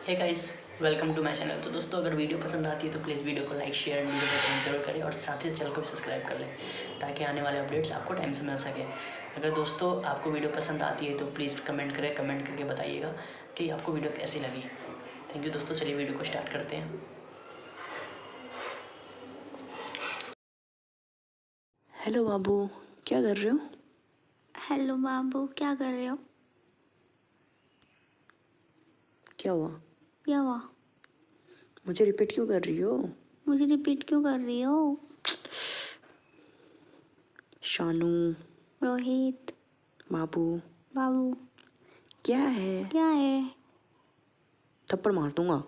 Hey guys, welcome to my channel. तो दोस्तों, अगर वीडियो पसंद आती है तो प्लीज़ वीडियो को लाइक शेयर एंड वीडियो को कमेंट जरूर करें और साथ ही चैनल को भी सब्सक्राइब कर लें ताकि आने वाले अपडेट्स आपको टाइम से मिल सके। अगर दोस्तों आपको वीडियो पसंद आती है तो प्लीज़ कमेंट करें, कमेंट करके बताइएगा कि आपको वीडियो कैसी लगी। थैंक यू दोस्तों। चलिए वीडियो को स्टार्ट करते हैं। हेलो बाबू, क्या कर रहे हो? हेलो बाबू, क्या कर रहे हो? क्या हुआ? क्या हुआ? मुझे रिपीट क्यों कर रही हो? मुझे रिपीट क्यों कर रही हो? शानू, रोहित, बाबू, बाबू, क्या है? क्या है? थप्पड़ मार दूंगा।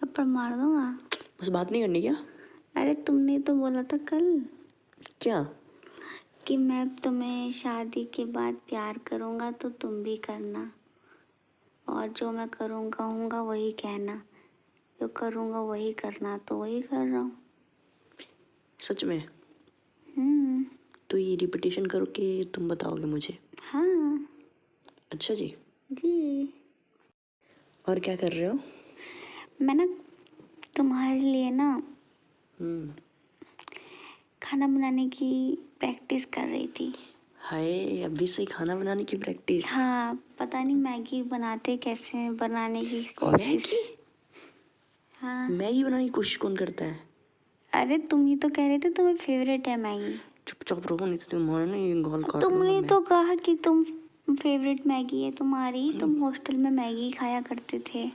थप्पड़ मार दूंगा। बस बात नहीं करनी क्या? अरे तुमने तो बोला था कल क्या? कि मैं तुम्हें शादी के बाद प्यार करूंगा तो तुम भी करना, और जो मैं करूंगा वही कहना, जो करूंगा वही करना, तो वही कर रहा हूँ। सच में? तो ये रिपीटेशन करो कि तुम बताओगे मुझे। हाँ अच्छा जी। जी। और क्या कर रहे हो? मैं ना तुम्हारे लिए ना हम्म। खाना बनाने की प्रैक्टिस कर रही थी। हाय, अभी से ही खाना बनाने की प्रैक्टिस? हाँ, पता नहीं मैगी बनाते कैसे हैं, बनाने की कोशिश। मैगी? हाँ। मैगी बनाने की कोशिश कौन करता है? अरे तुम ही तो कह रहे थे तुम्हें फेवरेट है मैगी। चुपचाप रहो, नहीं तो तुम्हारे ना ये गाल काट लूंगा तुमने मैं। तो कहा कि तुम फेवरेट मैगी है तुम्हारी, तुम हॉस्टल में मैगी खाया करते थे।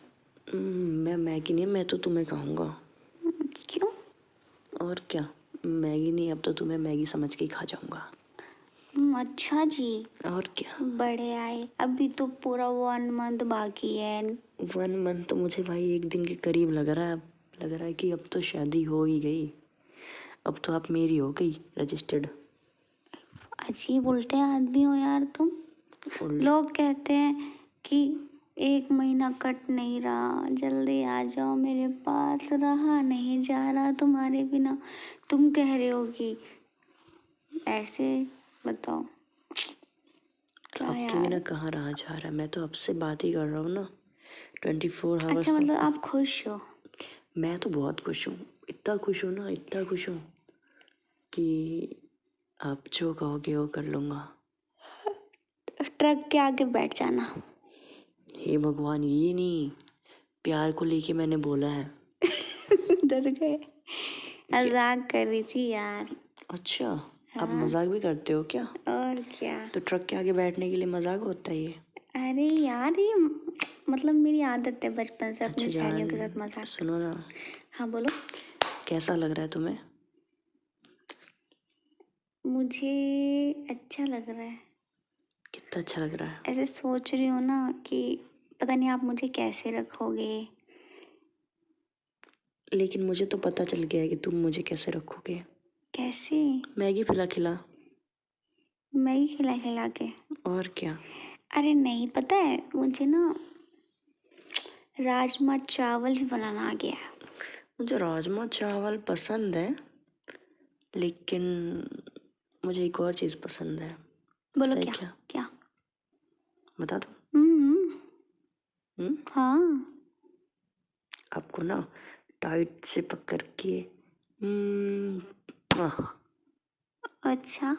मैं मैगी नहीं, मैं तो तुम्हें खाऊंगा। क्यों? और क्या, मैगी नहीं, अब तो तुम्हें मैगी समझ के ही खा जाऊंगा। अच्छा जी। और क्या। बड़े आए, अभी तो पूरा 1 मंथ बाकी है। 1 मंथ तो मुझे भाई एक दिन के करीब लग रहा है। अब लग रहा है कि अब तो शादी हो ही गई। अब तो आप मेरी हो गई, रजिस्टर्ड। अजीब उल्टे आदमी हो यार तुम। लोग कहते हैं कि 1 महीना कट नहीं रहा, जल्दी आ जाओ मेरे पास, रहा नहीं जा रहा तुम्हारे बिना। तुम कह रहे हो कि ऐसे, बताओ क्या आपके बिना यार। कहाँ रहा जा रहा है? मैं तो आपसे बात ही कर रहा हूँ ना, 24 आवर्स। अच्छा, मतलब आप खुश हो? मैं तो बहुत खुश हूँ, इतना खुश हूँ ना, इतना खुश हूँ कि आप जो कहोगे वो कर लूँगा। ट्रक के आगे बैठ जाना। हे भगवान, ये नहीं, प्यार को लेके मैंने बोला है। डर गए। मजाक कर रही थी यार। अच्छा, आप हाँ। मजाक भी करते हो क्या? और क्या। तो ट्रक के आगे बैठने के लिए मजाक होता है ये? अरे यार, ये मतलब मेरी आदत है बचपन से अपनी अच्छा सहेलियों के जान, साथ मजाक। सुनो ना, हाँ बोलो। कैसा लग रहा है तुम्हें? मुझे अच्छा लग रहा है। कितना अच्छा लग रहा है? ऐसे सोच रही हूँ ना कि पता नहीं आप मुझे कैसे रखोगे। लेकिन मुझे तो पता चल गया है कि तुम मुझे कैसे रखोगे। कैसे? मैगी खिला खिला। मैगी खिला खिला के? और क्या। अरे नहीं, पता है मुझे ना राजमा चावल भी बनाना आ गया है। मुझे राजमा चावल पसंद है, लेकिन मुझे एक और चीज़ पसंद है। बोलो पता है क्या? क्या? क्या? बता दूँ? हाँ। आपको ना टाइट से पकड़ के आह, अच्छा।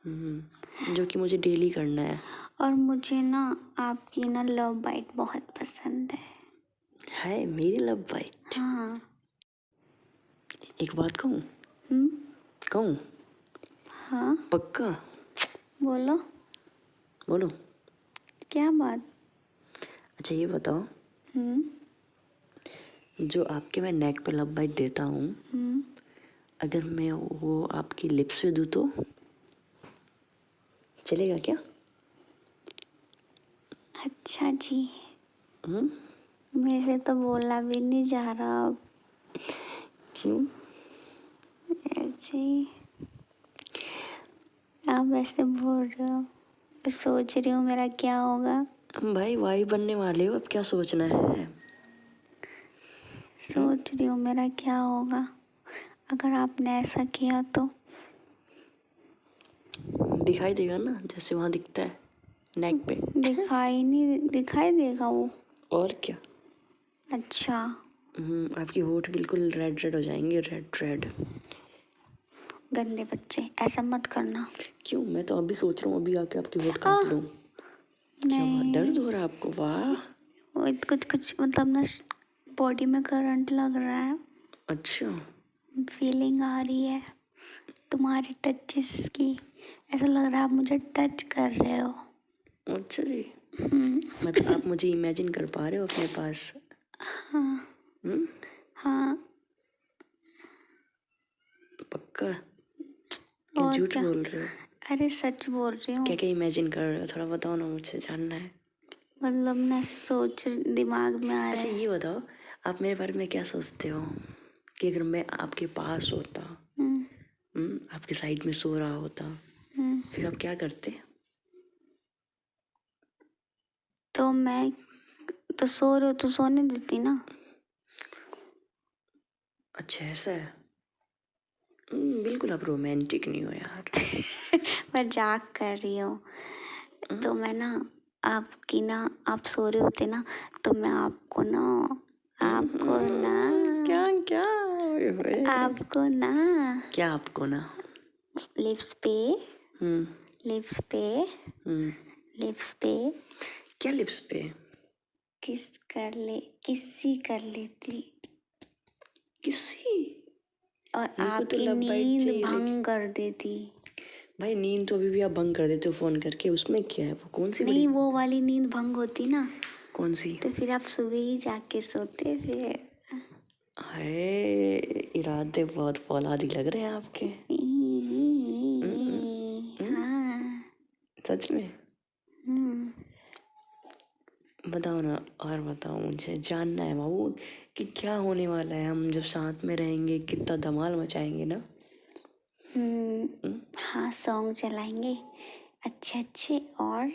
जो कि मुझे डेली करना है। और मुझे ना आपकी ना लव बाइट बहुत पसंद है। मेरी लव बाइट। हाँ। एक बात कहूँ? हम्म। कहूँ? हाँ पक्का? बोलो। बोलो। क्या बात? अच्छा ये बताओ, हम्म। जो आपके मैं नेक पे लव बाइट देता हूँ, अगर मैं वो आपकी लिप्स पे दूँ तो चलेगा क्या? अच्छा जी। हम्म? मेरे से तो बोला भी नहीं जा रहा अब। क्यों? ऐसे ही आप ऐसे बोल रहे हो, सोच रही हूँ मेरा क्या होगा। हम भाई वाई बनने वाले हो, अब क्या सोचना है? सोच रही हूँ मेरा क्या होगा अगर आपने ऐसा किया तो। दिखाई देगा ना, जैसे वहाँ दिखता है नेक पे। दिखाई नहीं दिखाई देगा वो? और क्या। अच्छा, आपकी होठ बिल्कुल रेड रेड हो जाएंगे, रेड रेड। गंदे बच्चे, ऐसा मत करना। क्यों? मैं तो अभी सोच रहा हूँ अभी आके आपकी होठ आह, काट लूँ। क्या बात, नहीं, दर्द हो रहा है आपको? वाह। वो कुछ कुछ मतलब ना बॉडी में करंट लग रहा है, अच्छा। फीलिंग आ रही है तुम्हारे टचेस की। ऐसा लग रहा है आप मुझे टच कर रहे हो। अच्छा जी, हम्म, मतलब आप मुझे इमेजिन कर पा रहे हो अपने पास? हाँ हम्म, हाँ, पक्का? क्या और झूठ क्या। बोल रहे हो? अरे सच बोल रही हूँ। क्या क्या इमेजिन कर रहे हो? थोड़ा बताओ ना, मुझे जानना है। मतलब ना ऐसे सोच दिमाग में आ रहा अच्छा है। ये बताओ, आप मेरे बारे में क्या सोचते हो कि अगर मैं आपके पास होता, आपके साइड में सो रहा होता, हम्म, फिर आप क्या करते? तो मैं तो सो रही हूँ तो सोने देती ना। अच्छा ऐसा है। बिल्कुल आप रोमांटिक नहीं हो यार। मजाक कर रही हूँ। तो मैं ना आपकी ना, आप सो रहे होते ना तो मैं आपको ना, आपको ना, क्या क्या? ओए होए। आपको ना क्या आपको ना? लिप्स पे, हम्म लिप्स पे, हम्म लिप्स पे क्या लिप्स पे? किसी कर लेती किसी? और मेरे को तो आपकी लव बाइट नींद चाहिए भंग कर देती। भाई नींद तो अभी भी आप भंग कर देते हो फोन करके, उसमें क्या है? वो कौन सी बड़ी नहीं, बात वो है? वाली नींद भंग होती ना कौन सी? तो फिर आप सुबह ही जाके सोते फिर। अरे इरादे बहुत फौलादी लग रहे हैं आपके। हाँ। सच में? हम्म, बताओ ना, और बताओ, मुझे जानना है बाबू कि क्या होने वाला है। हम जब साथ में रहेंगे कितना धमाल मचाएंगे ना। हाँ, सॉन्ग चलाएंगे अच्छे अच्छे और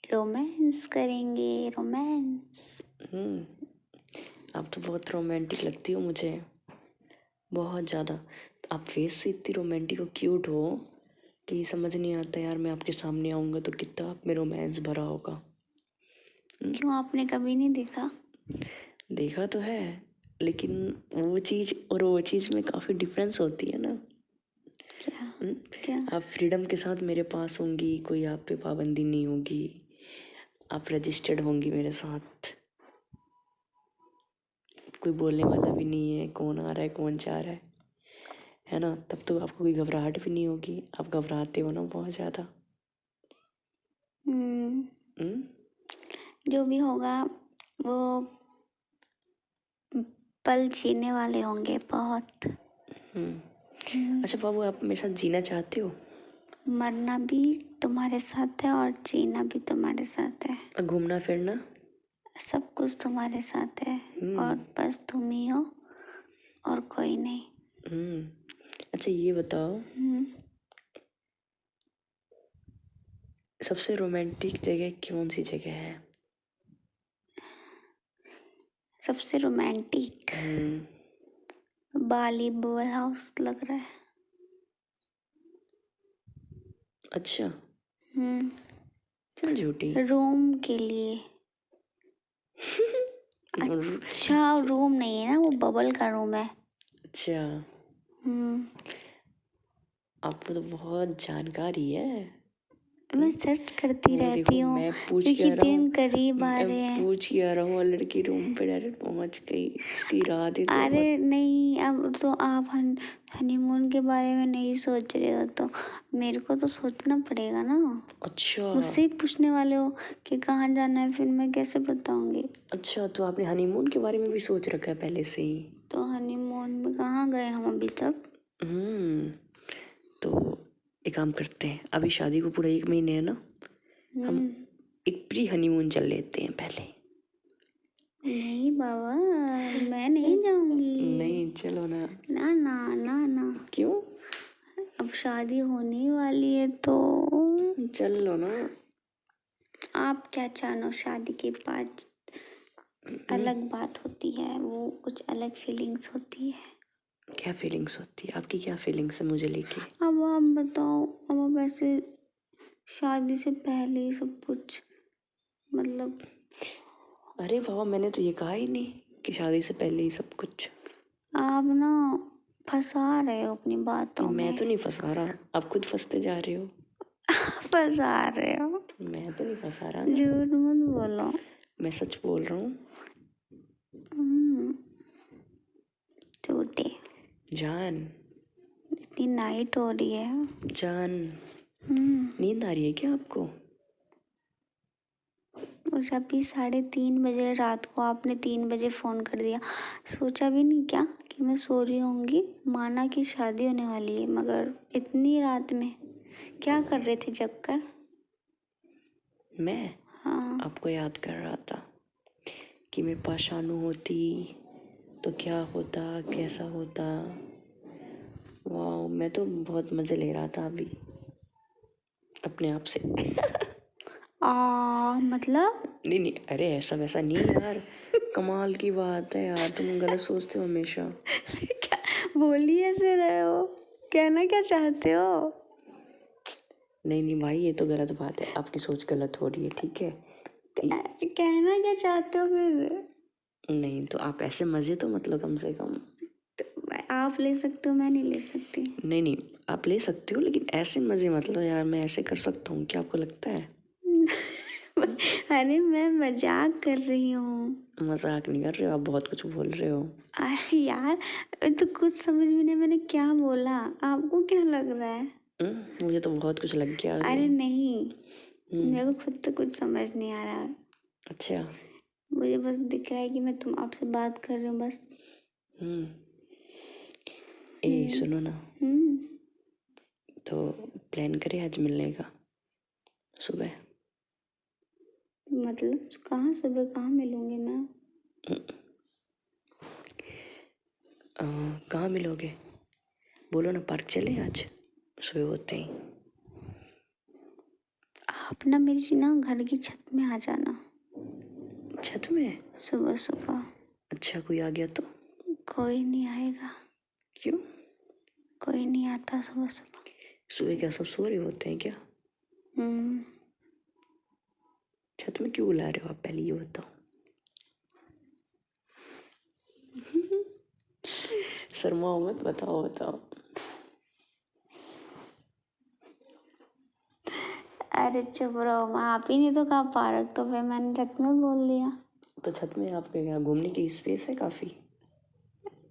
रोमांस करेंगे, रोमांस। आप तो बहुत रोमांटिक लगती हो मुझे, बहुत ज़्यादा। आप फेस से इतनी रोमांटिक और क्यूट हो कि समझ नहीं आता यार, मैं आपके सामने आऊँगा तो कितना आप में रोमांस भरा होगा। क्यों, आपने कभी नहीं देखा? देखा तो है, लेकिन वो चीज़ और वो चीज़ में काफ़ी डिफरेंस होती है ना। क्या? हम्म? क्या? आप फ्रीडम के साथ मेरे पास होंगी, कोई आप पे पाबंदी नहीं होगी, आप रजिस्टर्ड होंगी मेरे साथ, कोई बोलने वाला भी नहीं है कौन आ रहा है कौन जा रहा है ना? तब तो आपको कोई घबराहट भी नहीं होगी। आप घबराते हो ना बहुत ज़्यादा। हम्म? जो भी होगा वो पल जीने वाले होंगे बहुत। अच्छा बाबू, आप मेरे साथ जीना चाहते हो? मरना भी तुम्हारे साथ है और जीना भी तुम्हारे साथ है। और घूमना फिरना? सब कुछ तुम्हारे साथ है और बस तुम ही हो और कोई नहीं। अच्छा ये बताओ, सबसे रोमांटिक जगह कौन सी जगह है? सबसे रोमांटिक बाली बबल हाउस लग रहा है। अच्छा चल झूठी। रूम के लिए। अच्छा, रूम नहीं है ना, वो बबल का रूम है। अच्छा, आपको तो बहुत जानकारी है। मैं सर्च करती वो रहती देखो, हूँ मैं पूछ के क्योंकि आ रहा हूँ, दिन करीब आ मैं रहे हैं। पूछ के आ रहा हूँ और लड़की रूम पे डायरेक्ट पहुंच गई। इसकी रात ही तो अरे मत। नहीं, अब तो आप हनीमून के बारे में नहीं सोच रहे हो तो मेरे को तो सोचना पड़ेगा ना। अच्छा मुझसे ही पूछने वाले हो कि कहाँ जाना है, फिर मैं कैसे बताऊंगी? अच्छा, तो आपने हनीमून के बारे में भी सोच रखा है पहले से ही? तो हनीमून में कहाँ गए हम अभी तक? तो एक काम करते हैं, अभी शादी को पूरा 1 महीने है ना, हम एक प्री हनीमून चल लेते हैं पहले। नहीं बाबा, मैं नहीं जाऊंगी। नहीं चलो ना। ना ना ना ना, क्यों? अब शादी होने वाली है तो चल लो ना। आप क्या जानो, शादी के बाद अलग बात होती है, वो कुछ अलग फीलिंग्स होती है। क्या फीलिंग्स होती है आपकी? क्या फीलिंग्स है मुझे लेके? अब आप बताओ। अब आप ऐसे शादी से पहले ही सब कुछ मतलब अरे बाबा, मैंने तो ये कहा ही नहीं कि शादी से पहले ही सब कुछ। आप ना फंसा रहे हो अपनी बातों मैं में। तो नहीं फंसा रहा, आप खुद फंसते जा रहे हो। फंसा रहे हो, मैं तो नहीं फंसा रहा ना, झूठ मत बोलो। मैं सच बोल रहा हूँ। झूठे। जान, इतनी नाइट हो रही है। जान, नींद आ रही है क्या आपको? और अभी 3:30 बजे रात को आपने 3 बजे फ़ोन कर दिया। सोचा भी नहीं क्या कि मैं सो रही होंगी। माना कि शादी होने वाली है, मगर इतनी रात में क्या कर रहे थे जग कर? मैं हाँ। आपको याद कर रहा था कि मेरे पास शानू होती तो क्या होता, कैसा होता। वाह, मैं तो बहुत मज़े ले रहा था अभी अपने आप से। मतलब नहीं नहीं, अरे ऐसा वैसा नहीं यार, कमाल की बात है यार, तुम गलत सोचते हो हमेशा। क्या बोल ही ऐसे रहे हो? कहना क्या चाहते हो? नहीं नहीं भाई, ये तो गलत बात है, आपकी सोच गलत हो रही है, ठीक है। कहना क्या चाहते हो फिर? नहीं तो आप ऐसे मज़े तो मतलब कम से कम। आप ले सकते हो, मैं नहीं ले सकती। नहीं नहीं, आप ले सकते हो, लेकिन ऐसे मज़े मतलब यार, मैं ऐसे कर सकता हूँ क्या, आपको लगता है? अरे मैं मजाक कर रही हूँ। मजाक नहीं कर रहे हो, आप बहुत कुछ बोल रहे हो। अरे यार, तो कुछ समझ में नहीं मैंने क्या बोला। आपको क्या लग रहा है? मुझे तो बहुत कुछ लग गया अभी। अरे नहीं, मेरे को खुद तो कुछ समझ नहीं आ रहा है। अच्छा। मुझे बस दिख रहा है कि मैं आपसे बात कर रही हूँ बस। ए सुनो ना, हम्म। तो प्लान करें आज मिलने का सुबह? मतलब कहाँ सुबह कहाँ मिलूंगी मैं? कहाँ मिलोगे? बोलो ना, पार्क चले आज सुबह होते ही। आप ना मेरी ना घर की छत में आ जाना छत में? सुबह सुबह। अच्छा, कोई आ गया तो? कोई नहीं आएगा। क्यों? कोई नहीं आता सुबह सुबह। सुबह क्या सब सो रहे होते हैं क्या? छत में क्यों बुला रहे हो आप, पहले ये बताओ। शर्माओ मत, बताओ बताओ। अरे चुप रहो, मैं आप ही नहीं तो कहा पार्क, तो फिर मैंने छत में बोल दिया। तो छत में आपके क्या घूमने की स्पेस है काफ़ी?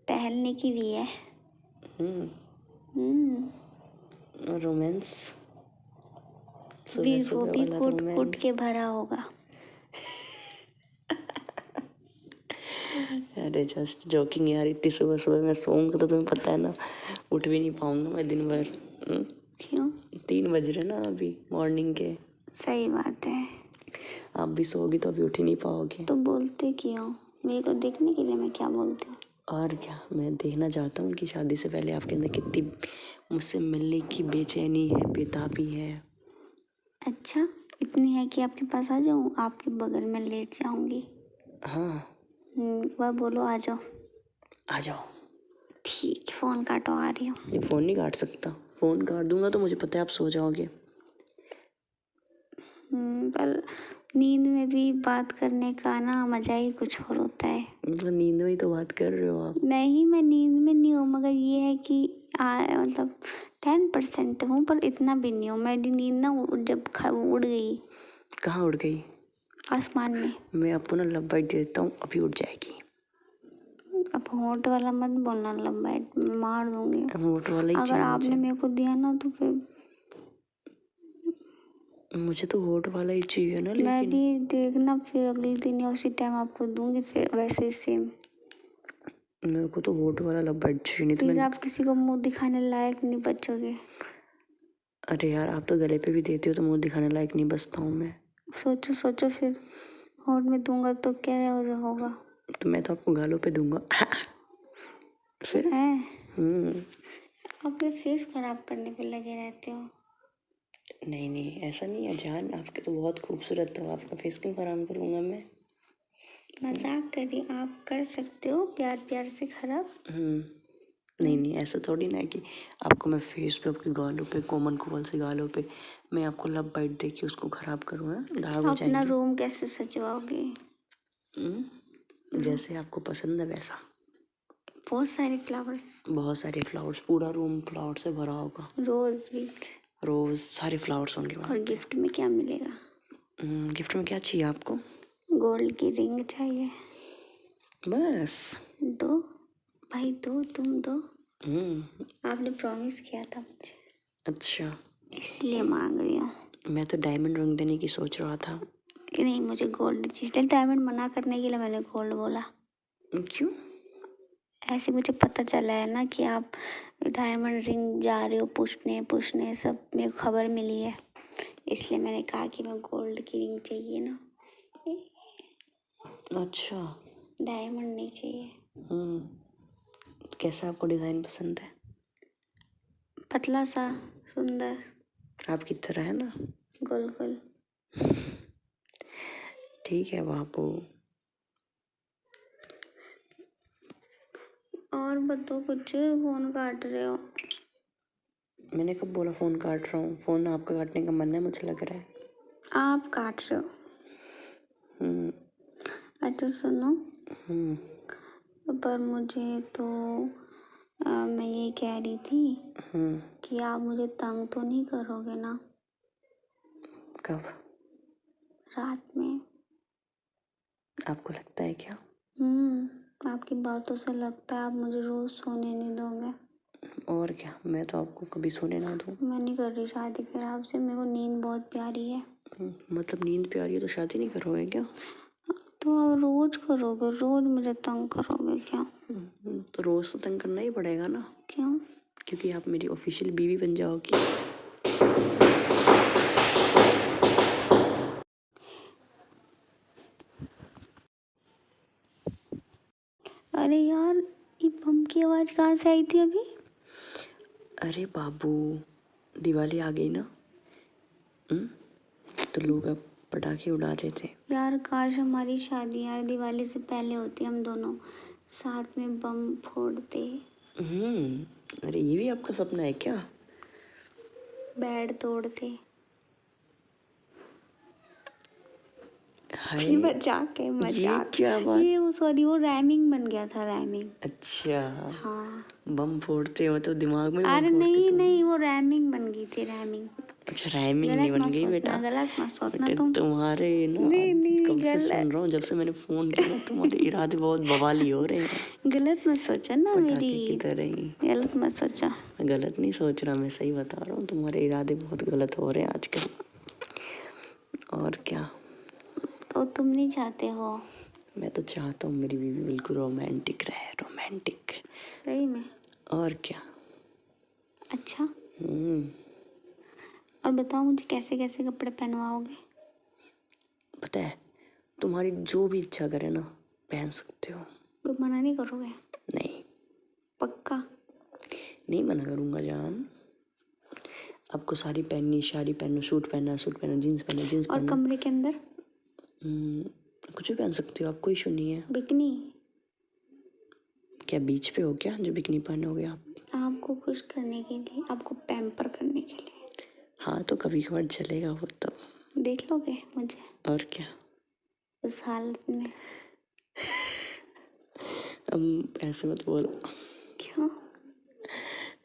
टहलने की भी है। रोमांस, भी सुबह वो सुबह भी वाला कूट कूट रोमांस। के भरा होगा। अरे जस्ट जोकिंग यार, इतनी सुबह सुबह मैं सोऊंगा तो तुम्हें पता है ना, उठ भी नहीं पाऊंगा मैं दिन भर। क्यों? 3 बज रहे ना अभी मॉर्निंग के। सही बात है। आप भी सोओगी तो अभी उठ ही नहीं पाओगे। तो बोलते क्यों? मेरे को देखने के लिए मैं क्या बोलती हूँ? और क्या, मैं देखना चाहता हूँ कि शादी से पहले आपके अंदर कितनी मुझसे मिलने की बेचैनी है, बेताबी है। अच्छा, इतनी है कि आपके पास आ जाऊँ, आपके बगल में लेट जाऊंगी। हाँ, वह बोलो आ जाओ। आ जाओ। ठीक है, फ़ोन काटो, आ रही हूँ। ये फ़ोन नहीं काट सकता, फ़ोन काट दूंगा तो मुझे पता है आप सो जाओगे। पर नींद में भी बात करने का ना मज़ा ही कुछ और होता है। मतलब नींद में ही तो बात कर रहे हो आप। नहीं, मैं नींद में नहीं हूँ, मगर ये है कि मतलब 10% हूँ, पर इतना भी नहीं हूँ। मेरी नींद ना जब उड़ गई कहाँ उड़ गई? आसमान में। मैं आपको ना लव बाइट दे देता हूँ, अभी उड़ जाएगी। अब होंठ वाला मत बोलना, लंबा मार दूंगी। होंठ वाला ही अगर चाहिए आपने मुझे। मेरे को दिया ना तो फिर मुझे तो होंठ वाला ही चाहिए ना, मैं लेकिन भी देखना, फिर अगले दिन या उसी टाइम आपको दूंगी, फिर वैसे ही सेम। मेरे को तो होंठ वाला लव बाइट चाहिए, नहीं तो फिर मैं। आप किसी को मुंह दिखाने लायक नहीं बचोगे। अरे यार, आप तो गले पे भी देती हो तो मुंह दिखाने लायक नहीं बचता हूँ मैं। सोचो सोचो, फिर होंठ में दूंगा तो क्या होगा? तो मैं तो आपको गालों पे दूंगा। फिर है हम्म। आप फिर फेस खराब करने पे लगे रहते हो। नहीं नहीं, ऐसा नहीं है जान, आपके तो बहुत खूबसूरत हो, आपका फेस क्यों खराब करूँगा मैं? मजाक करिए, आप कर सकते हो प्यार प्यार से खराब। नहीं नहीं, ऐसा थोड़ी ना है कि आपको मैं फेस पे, आपके गालों पे, कोमल कोमल से गालों पे मैं आपको लव बाइट दे के उसको खराब करूँ। दाग हो अपना जाएंगे। रूम कैसे सजवाओगे? जैसे आपको पसंद है वैसा। बहुत सारे फ्लावर्स, बहुत सारे फ्लावर्स, पूरा रूम फ्लावर से भरा होगा। रोज भी। रोज, सारे फ्लावर्स होंगे वहाँ और पे। गिफ्ट में क्या मिलेगा? गिफ्ट में क्या चाहिए आपको? गोल्ड की रिंग चाहिए। बस? दो भाई, दो, तुम दो। हम्म। आपने प्रॉमिस किया था मुझे, अच्छा, इसलिए मांग रही हूँ। मैं तो डायमंड रिंग देने की सोच रहा था। नहीं, मुझे गोल्ड चाहिए। डायमंड मना करने के लिए मैंने गोल्ड बोला। क्यों? ऐसे मुझे पता चला है ना कि आप डायमंड रिंग जा रहे हो पूछने सब मेरे को खबर मिली है, इसलिए मैंने कहा कि मैं गोल्ड की रिंग चाहिए ना, अच्छा। डायमंड नहीं चाहिए। कैसा आपको डिज़ाइन पसंद है? पतला सा, सुंदर, आपकी तरह है ना? गोल गोल। ठीक है बाबू। और बताओ कुछ, फोन काट रहे हो? मैंने कब बोला फ़ोन काट रहा हूँ? फ़ोन आपका काटने का मन है, मुझे लग रहा है। आप काट रहे हो। अच्छा सुनो, पर मुझे तो मैं ये कह रही थी कि आप मुझे तंग तो नहीं करोगे ना कब? रात में? आपको लगता है क्या? आपकी बातों से लगता है आप मुझे रोज सोने नहीं दोगे। और क्या, मैं तो आपको कभी सोने ना दूँ। मैं नहीं कर रही शादी फिर आपसे, मेरे को नींद बहुत प्यारी है। मतलब नींद प्यारी है तो शादी नहीं करोगे क्या? तो आप रोज करोगे, रोज मुझे तंग करोगे क्या? तो रोज़ तो तंग करना ही पड़ेगा ना, क्यों? क्योंकि आप मेरी ऑफिशियल बीवी बन जाओगी। अरे यार, ये बम की आवाज़ कहाँ से आई थी अभी? अरे बाबू, दिवाली आ गई ना। तो लोग अब पटाखे उड़ा रहे थे। यार काश हमारी शादी यार दिवाली से पहले होती, हम दोनों साथ में बम फोड़ते, अरे ये भी आपका सपना है क्या? बेड तोड़ते। हाय, ये मजाक है, ये मजाक। क्या बात? ये सॉरी, वो रैमिंग बन गया था, रैमिंग। अच्छा, हाँ। बम फोड़ते हो तो दिमाग में बम अरे फोड़ते नहीं तुम? नहीं, वो रैमिंग बन गई थी, रैमिंग। अच्छा, रैमिंग नहीं गलत बन मत गई बेटा। सोचना, गलत मत सोचना बेटे तुम। तुम्हारे ना, नहीं नहीं कब से गलत, सुन रहा हूँ, जब से मैंने फोन किया ना, तुम्हारे इरादे बहुत बवाली हो रहे हैं। गलत मत सोचो ना पटाखे की मेरी, तरह ही। गलत मत सोचो। मैं गलत नहीं सोच रहा, मैं सही बता रहा हूँ, तुम्हारे इरादे बहुत गलत हो रहे हैं आजकल। और क्या? तो तुम नहीं चाहते हो? मैं तो चाहता हूँ मेरी बीवी बिल्कुल रोमांटिक रहे, रोमांटिक। सही में? और क्या। अच्छा, और बताओ मुझे कैसे कैसे कपड़े पहनवाओगे? पता है, तुम्हारी जो भी इच्छा करे ना, पहन सकते हो। कोई मना नहीं करोगे? नहीं, पक्का? नहीं मना करूँगा जान। आपको साड़ी पहननी, साड़ी पहनो, सूट पहनना, सूट पहनो, जीन्स पहनना, जीन्स और पहनो। कमरे के अंदर? कुछ भी पहन सकते हो आप, कोई इशू नहीं है। बिकनी? क्या बीच पे हो क्या जो बिकनी पहनोगे आप? आपको खुश करने के लिए, आपको पैम्पर करने के लिए। हाँ तो कभी कभार चलेगा वो तो। देख लोगे मुझे और क्या। उस हालत में? ऐसे मत बोलो, क्यों?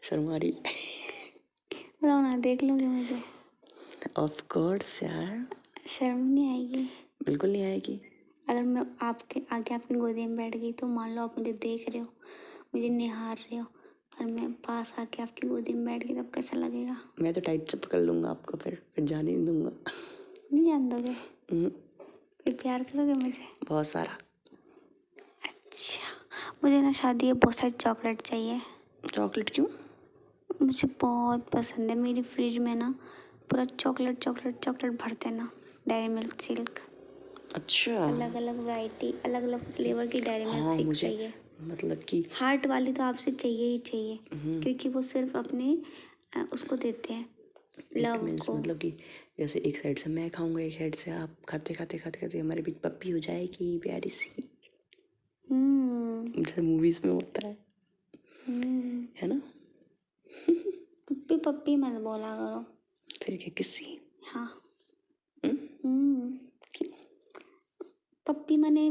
शर्मा रही। बताओ ना, देख लोगे मुझे? ऑफ कोर्स यार, शर्म नहीं आएगी? बिल्कुल नहीं आएगी। अगर मैं आपके आगे आपकी गोदी में बैठ गई तो मान लो आप मुझे देख रहे हो, मुझे निहार रहे हो, और मैं पास आके आपकी गोदी में बैठ गई, तब कैसा लगेगा? मैं तो टाइट से पकड़ लूँगा आपको, फिर जाने नहीं दूँगा। नहीं जान दोगे? फिर प्यार करोगे मुझे? बहुत सारा। अच्छा, मुझे ना शादी में बहुत सारी चॉकलेट चाहिए। चॉकलेट क्यों? मुझे बहुत पसंद है, मेरी फ्रिज में ना पूरा चॉकलेट चॉकलेट चॉकलेट भर देना। डेयरी मिल्क सिल्क, अच्छा। अलग अलग वैरायटी, अलग अलग फ्लेवर की डेयरी मिल्क हाँ सिल्क मुझे, चाहिए। मतलब कि हार्ट वाली तो आपसे चाहिए ही चाहिए, क्योंकि वो सिर्फ अपने उसको देते हैं, लव मीन्स को। मतलब कि जैसे एक साइड से मैं खाऊंगा, एक साइड से आप, खाते खाते खाते खाते हमारे बीच पप्पी हो जाएगी प्यारी सी, जैसे मूवीज में होता है ना। पप्पी पप्पी मत बोला करो। फिर क्या, किसी? हाँ। पप्पी माने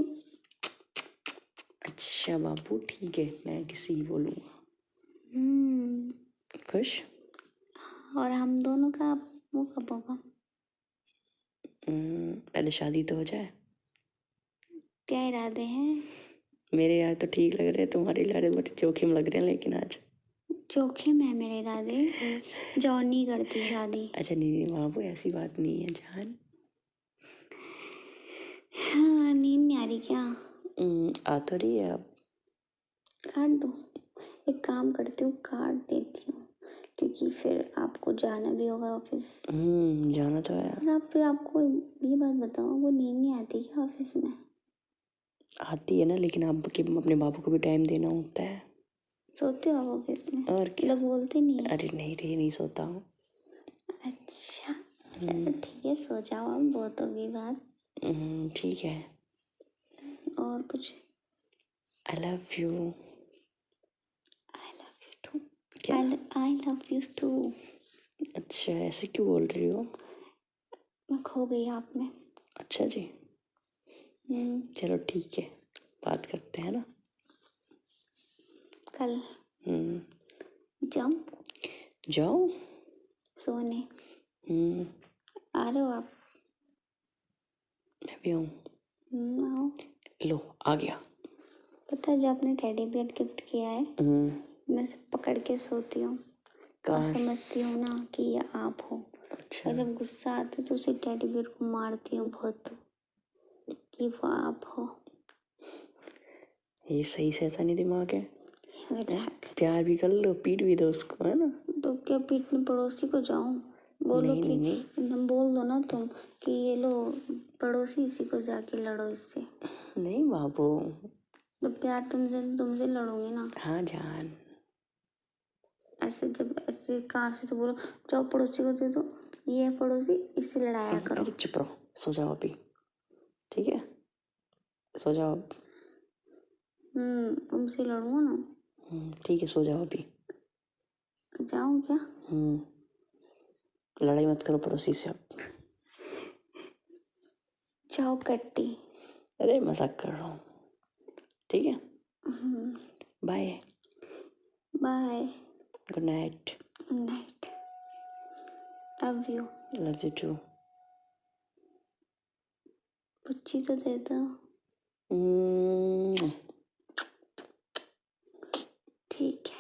अच्छा बाबू ठीक है, मैं किसी ही बोलूँगा। खुश? और हम दोनों का वो कब होगा? पहले शादी तो हो जाए। क्या इरादे हैं? मेरे यार तो ठीक लग रहे हैं, तुम्हारे इरादे बड़े जोखिम लग रहे हैं लेकिन आज। जोखिम है मेरे इरादे। जॉन नहीं करती शादी। अच्छा नहीं बाबू, ऐसी बात नहीं है जान। हाँ, नींद नहीं आ रही क्या? आ तो रही है अब। काट दो। एक काम करती हूँ, काट देती हूँ, क्योंकि फिर आपको जाना भी होगा ऑफिस। जाना तो है। और फिर आपको ये बात बताओ, वो नींद नहीं आती क्या ऑफिस में? आती है ना, लेकिन आप अपने बाबू को भी टाइम देना होता है। सोते हो आप ऑफिस में? और क्या? लोग बोलते नहीं है? अरे नहीं रे, नहीं सोता हूँ। अच्छा चलो ठीक है, सो जाओ, अब बहुत होगी बात। ठीक है। और कुछ? I love you. I love you too. क्या? I love you too. अच्छा ऐसे क्यों बोल रही हो? मैं खो गई आप में। अच्छा जी, चलो ठीक है, बात करते हैं ना कल। जाऊँ? जाओ। सोने हम्म आ रहे हो आप? मैं भी आऊँ? आओ। लो आ गया। पता है जो आपने टेडी बियर गिफ्ट किया है, मैं उसे पकड़ के सोती हूँ और समझती हूँ ना कि ये आप हो। अच्छा और जब गुस्सा आता है तो उसे टेडी बियर को मारती हूँ बहुत, कि वो आप हो। ये सही से ऐसा नहीं दिमाग है? मजाक। प्यार भी कर लो, पीट भी दो उसको, है ना? तो क्या पीटने पड़ोसी को जाऊं? बोलो नहीं कि नहीं नहीं बोल दो ना तुम कि ये लो पड़ोसी, इसी को जाके लड़ो इससे। नहीं बाबू। तो प्यार तुमसे तुमसे लड़ूंगी ना। हाँ जान। ऐसे जब ऐसे कहाँ से तो बोलो जाओ पड़ोसी को दे दो, ये है पड़ोसी, इससे लड़ाया करो। अरे चुप रहो, सो जाओ अभी, ठीक है? सो जाओ अब। तुमसे लड़ूंगा ना। ठीक है, सो जाओ अभी। जाऊं क्या? लड़ाई मत करो पड़ोसी से अब। जाओ कट्टी। अरे मजाक कर रहा हूँ, ठीक है? Bye. Bye. Good night. Night. Love you. Love you too. पुच्ची तो दे दो। ठीक है।